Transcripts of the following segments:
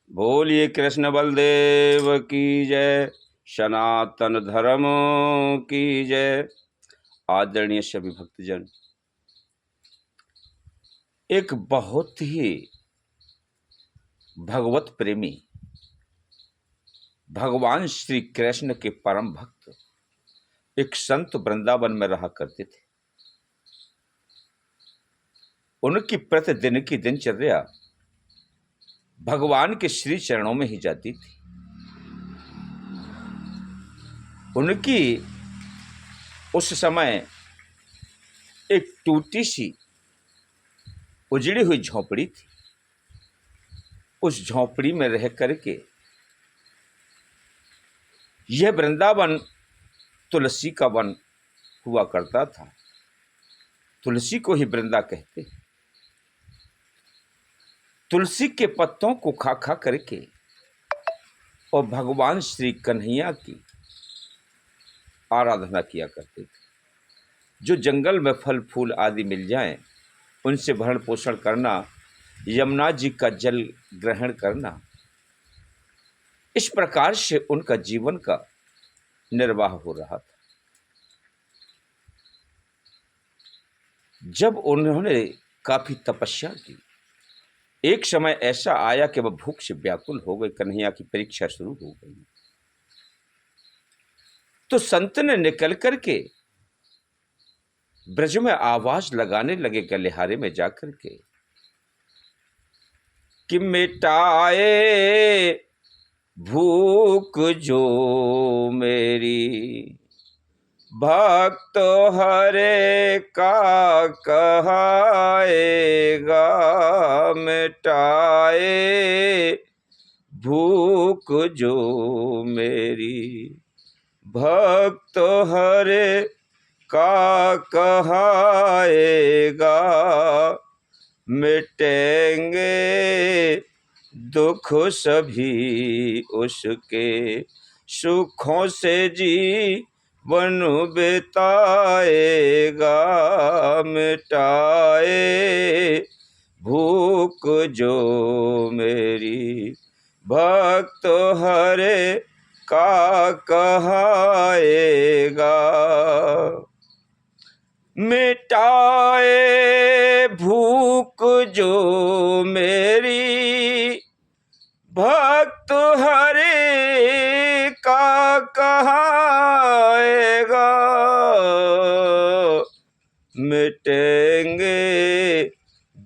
बोलिए कृष्ण बलदेव की जय। सनातन धर्म की जय। आदरणीय सभी भक्तजन, एक बहुत ही भगवत प्रेमी भगवान श्री कृष्ण के परम भक्त एक संत वृंदावन में रहा करते थे। उनकी प्रतिदिन की दिनचर्या भगवान के श्री चरणों में ही जाती थी। उनकी उस समय एक टूटी सी उजड़ी हुई झोपड़ी थी। उस झोपड़ी में रह करके यह वृंदावन तुलसी का वन हुआ करता था। तुलसी को ही वृंदा कहते। तुलसी के पत्तों को खा खा करके और भगवान श्री कन्हैया की आराधना किया करते थे। जो जंगल में फल फूल आदि मिल जाएं, उनसे भरण पोषण करना, यमुना जी का जल ग्रहण करना, इस प्रकार से उनका जीवन का निर्वाह हो रहा था। जब उन्होंने काफी तपस्या की, एक समय ऐसा आया कि वह भूख से व्याकुल हो गए। कन्हैया की परीक्षा शुरू हो गई। तो संत ने निकल करके ब्रज में आवाज लगाने लगे, गलिहारे में जाकर के, कि मिटाए भूख जो मेरी, भक्त हरे का कहाएगा। मिटाए भूख जो मेरी, भक्त हरे का कहाएगा। मिटेंगे दुख सभी उसके, सुखों से जीवन बिताएगा। मिटाए भूख जो मेरी, भक्त हरे का कहाएगा। मिटाए भूख जो मेरी, भक्त हरे का कहाएगा। मिटेंगे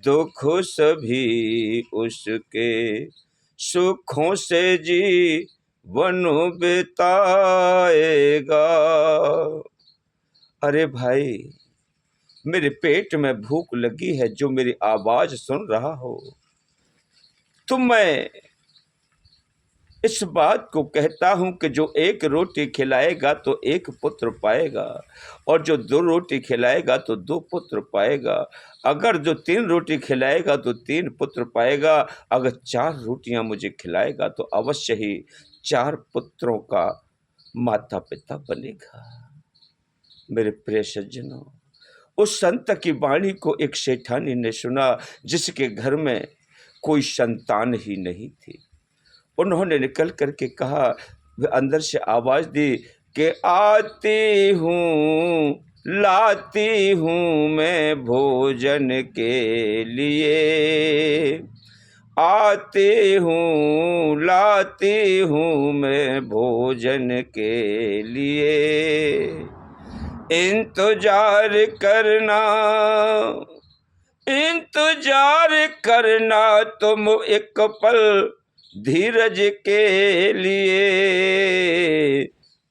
दुख सभी उसके, सुखों से जीवन बिताएगा। अरे भाई, मेरे पेट में भूख लगी है, जो मेरी आवाज सुन रहा हो, तो मैं इस बात को कहता हूं कि जो एक रोटी खिलाएगा तो एक पुत्र पाएगा, और जो 2 रोटी खिलाएगा तो 2 पुत्र पाएगा। अगर जो 3 रोटी खिलाएगा तो 3 पुत्र पाएगा। अगर 4 रोटियां मुझे खिलाएगा तो अवश्य ही 4 पुत्रों का माता पिता बनेगा। मेरे प्रिय सज्जनों, उस संत की वाणी को एक सेठानी ने सुना, जिसके घर में कोई संतान ही नहीं थी। उन्होंने निकल करके कहा, अंदर से आवाज दी कि आती हूँ लाती हूँ मैं भोजन के लिए। आती हूँ लाती हूँ मैं भोजन के लिए। इंतजार करना, इंतजार करना तुम एक पल धीरज के लिए।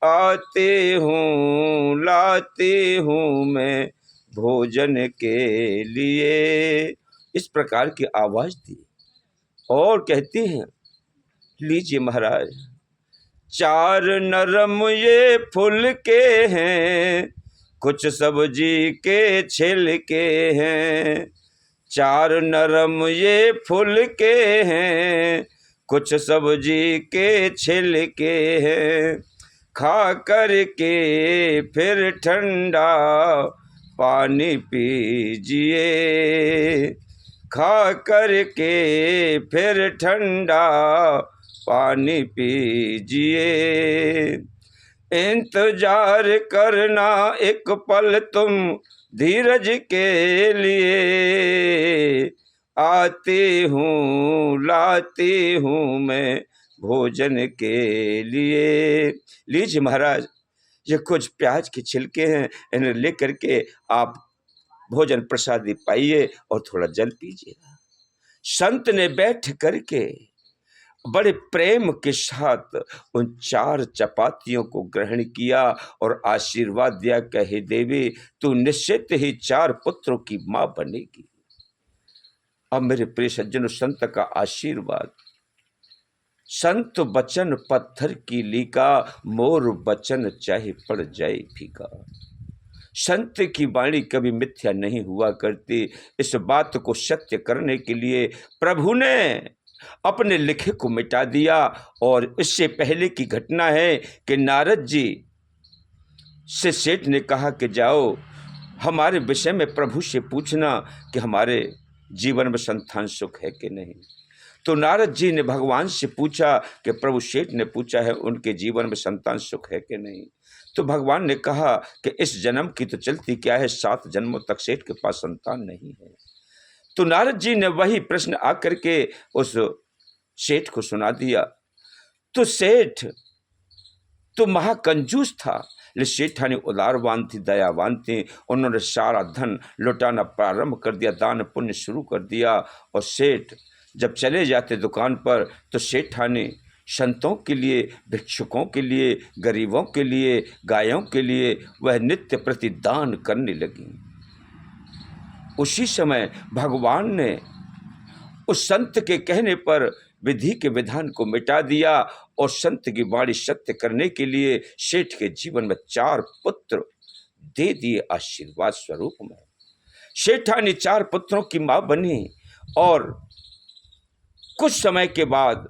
आते हूँ लाती हूँ मैं भोजन के लिए। इस प्रकार की आवाज दी और कहती हैं, लीजिए महाराज, 4 नरम ये फुल के हैं, कुछ सब्जी के छिलके हैं। 4 नरम ये फुल के हैं, कुछ सब्जी के छिलके हैं। खा करके फिर ठंडा पानी पीजिए। खा करके फिर ठंडा पानी पीजिए। इंतजार करना एक पल तुम धीरज के लिए, आती हूँ लाती हूँ मैं भोजन के लिए। लीजिए महाराज, ये कुछ प्याज के छिलके हैं, इन्हें लेकर के आप भोजन प्रसादी पाइए और थोड़ा जल पीजिएगा। संत ने बैठ करके बड़े प्रेम के साथ उन 4 चपातियों को ग्रहण किया और आशीर्वाद दिया, कहे देवी तू निश्चित ही 4 पुत्रों की मां बनेगी। अब मेरे प्रिय सज्जनों, संत का आशीर्वाद, संत बचन पत्थर की लीका, मोर बचन चाहे पड़ जाए फीका। संत की वाणी कभी मिथ्या नहीं हुआ करती। इस बात को सत्य करने के लिए प्रभु ने अपने लिखे को मिटा दिया। और इससे पहले की घटना है कि नारद जी से सेठ ने कहा कि जाओ हमारे विषय में प्रभु से पूछना कि हमारे जीवन में संतान सुख है कि नहीं। तो नारद जी ने भगवान से पूछा कि प्रभु, सेठ ने पूछा है उनके जीवन में संतान सुख है कि नहीं। तो भगवान ने कहा कि इस जन्म की तो चलती क्या है, 7 जन्मों तक सेठ के पास संतान नहीं है। तो नारद जी ने वही प्रश्न आकर के उस सेठ को सुना दिया। तो सेठ तो महाकंजूस था, लेकिन सेठानी उदारवान थी, दयावान थी। उन्होंने सारा धन लुटाना प्रारंभ कर दिया, दान पुण्य शुरू कर दिया। और सेठ जब चले जाते दुकान पर तो सेठानी संतों के लिए, भिक्षुकों के लिए, गरीबों के लिए, गायों के लिए वह नित्य प्रति दान करने लगी। उसी समय भगवान ने उस संत के कहने पर विधि के विधान को मिटा दिया और संत की वाणी सत्य करने के लिए सेठ के जीवन में 4 पुत्र दे दिए आशीर्वाद स्वरूप में। सेठानी 4 पुत्रों की मां बनी। और कुछ समय के बाद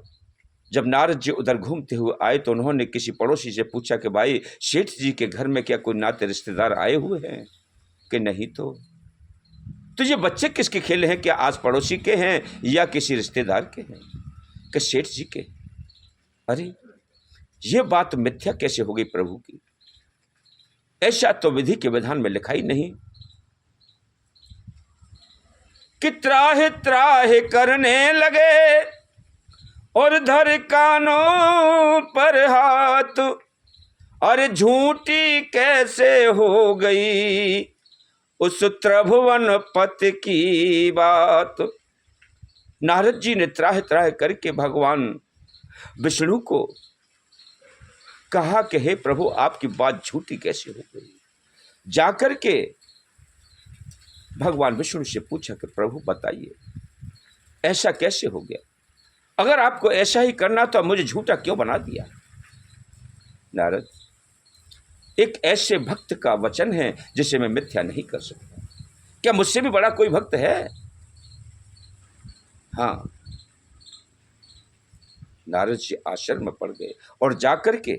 जब नारद जी उधर घूमते हुए आए तो उन्होंने किसी पड़ोसी से पूछा कि भाई, सेठ जी के घर में क्या कोई नाते रिश्तेदार आए हुए हैं कि नहीं। तो ये बच्चे किसके खेले हैं, क्या आस पड़ोसी के हैं या किसी रिश्तेदार के हैं कि सेठ जी के। अरे ये बात मिथ्या कैसे हो गई प्रभु की, ऐसा तो विधि के विधान में लिखा ही नहीं कि त्राहि त्राहि करने लगे और धर कानों पर हाथ। अरे झूठी कैसे हो गई उस त्रिभुवन पति की बात। नारद जी ने त्राह त्राह करके भगवान विष्णु को कहा कि हे प्रभु, आपकी बात झूठी कैसे हो गई। जाकर के भगवान विष्णु से पूछा कि प्रभु बताइए ऐसा कैसे हो गया, अगर आपको ऐसा ही करना तो मुझे झूठा क्यों बना दिया। नारद, एक ऐसे भक्त का वचन है जिसे मैं मिथ्या नहीं कर सकता। क्या मुझसे भी बड़ा कोई भक्त है? हाँ। नारद जी आश्चर्य में पड़ गए और जाकर के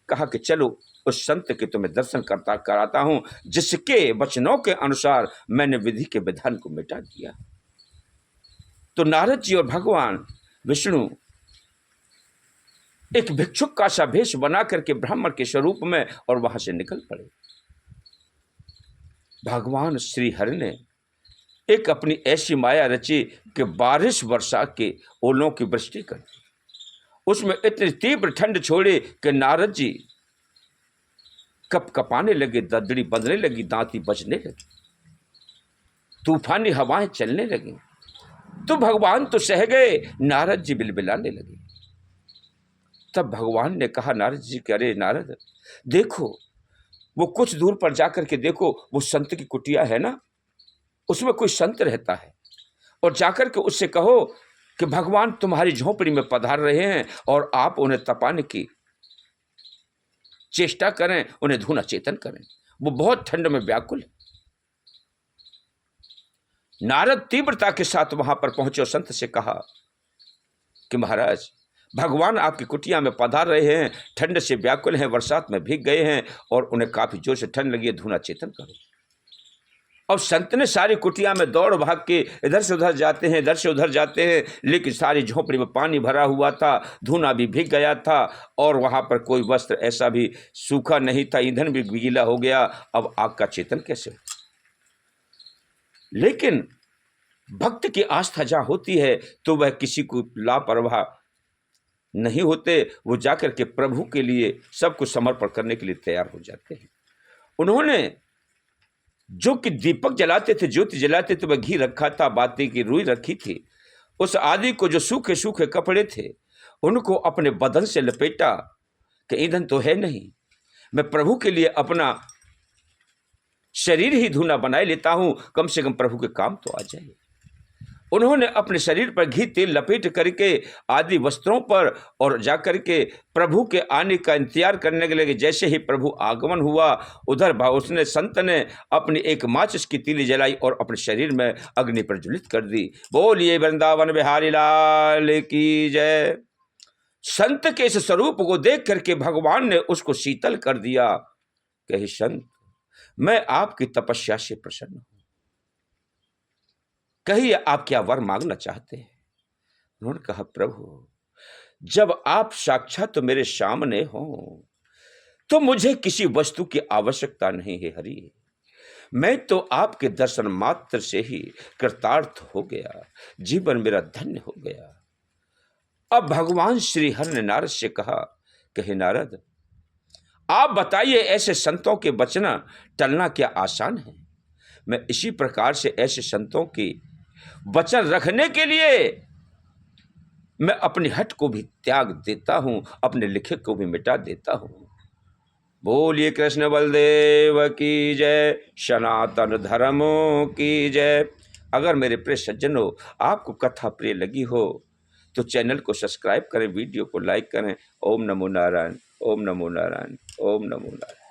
कहा कि चलो उस संत के तुम्हें दर्शन कराता हूं जिसके वचनों के अनुसार मैंने विधि के विधान को मिटा दिया। तो नारद जी और भगवान विष्णु एक भिक्षुक का सा भेष बना करके ब्राह्मण के स्वरूप में और वहां से निकल पड़े। भगवान श्री हरि ने एक अपनी ऐसी माया रची कि बारिश वर्षा के ओलों की वृष्टि कर दी। उसमें इतनी तीव्र ठंड छोड़ी कि नारद जी कप कपाने लगे, ददड़ी बंधने लगी, दांती बजने लगी, तूफानी हवाएं चलने लगी। तो भगवान तो सह गए, नारद जी बिलबिलाने लगे। तब भगवान ने कहा नारद जी कि अरे नारद, देखो वो कुछ दूर पर जाकर के देखो, वो संत की कुटिया है ना, उसमें कोई संत रहता है, और जाकर के उससे कहो कि भगवान तुम्हारी झोपड़ी में पधार रहे हैं और आप उन्हें तपाने की चेष्टा करें, उन्हें धुना चेतन करें, वो बहुत ठंड में व्याकुल है। नारद तीव्रता के साथ वहां पर पहुंचे और संत से कहा कि महाराज, भगवान आपकी कुटिया में पधार रहे हैं, ठंड से व्याकुल हैं, बरसात में भीग गए हैं और उन्हें काफी जोर से ठंड लगी है, धुना चेतन करो। और संत ने सारी कुटिया में दौड़ भाग के इधर से उधर जाते हैं, इधर से उधर जाते हैं, लेकिन सारी झोपड़ी में पानी भरा हुआ था, धुना भी भीग गया था और वहां पर कोई वस्त्र ऐसा भी सूखा नहीं था, ईंधन भी गीला हो गया। अब आग का चेतन कैसे? लेकिन भक्त की आस्था जहां होती है तो वह किसी को लापरवाह नहीं होते, वो जाकर के प्रभु के लिए सब कुछ समर्पण करने के लिए तैयार हो जाते हैं। उन्होंने जो कि दीपक जलाते थे, ज्योति जलाते थे, वह घी रखा था, बाती की रुई रखी थी। उस आदि को जो सूखे सूखे कपड़े थे उनको अपने बदन से लपेटा कि ईंधन तो है नहीं, मैं प्रभु के लिए अपना शरीर ही धूना बनाए लेता हूं, कम से कम प्रभु के काम तो आ जाए। उन्होंने अपने शरीर पर घी तेल लपेट करके आदि वस्त्रों पर और जाकर के प्रभु के आने का इंतजार करने के लगे। जैसे ही प्रभु आगमन हुआ, उधर उसने संत ने अपनी एक माचिस की तीली जलाई और अपने शरीर में अग्नि प्रज्वलित कर दी। बोलिए वृंदावन बिहारी लाल की जय। संत के इस स्वरूप को देख करके भगवान ने उसको शीतल कर दिया। कहे संत, मैं आपकी तपस्या से प्रसन्न हूं, कहिए आप क्या वर मांगना चाहते हैं? उन्होंने कहा, प्रभु जब आप साक्षात तो मेरे सामने हो तो मुझे किसी वस्तु की आवश्यकता नहीं है हरि, मैं तो आपके दर्शन मात्र से ही कृतार्थ हो गया, जीवन मेरा धन्य हो गया। अब भगवान श्री हरि ने नारद से कहा, कहे नारद आप बताइए ऐसे संतों के बचना टलना क्या आसान है? मैं इसी प्रकार से ऐसे संतों की वचन रखने के लिए मैं अपनी हट को भी त्याग देता हूं, अपने लिखे को भी मिटा देता हूं। बोलिए कृष्ण बलदेव की जय, सनातन धर्म की जय। अगर मेरे प्रिय सज्जनों आपको कथा प्रिय लगी हो तो चैनल को सब्सक्राइब करें, वीडियो को लाइक करें। ओम नमो नारायण, ओम नमो नारायण, ओम नमो नारायण।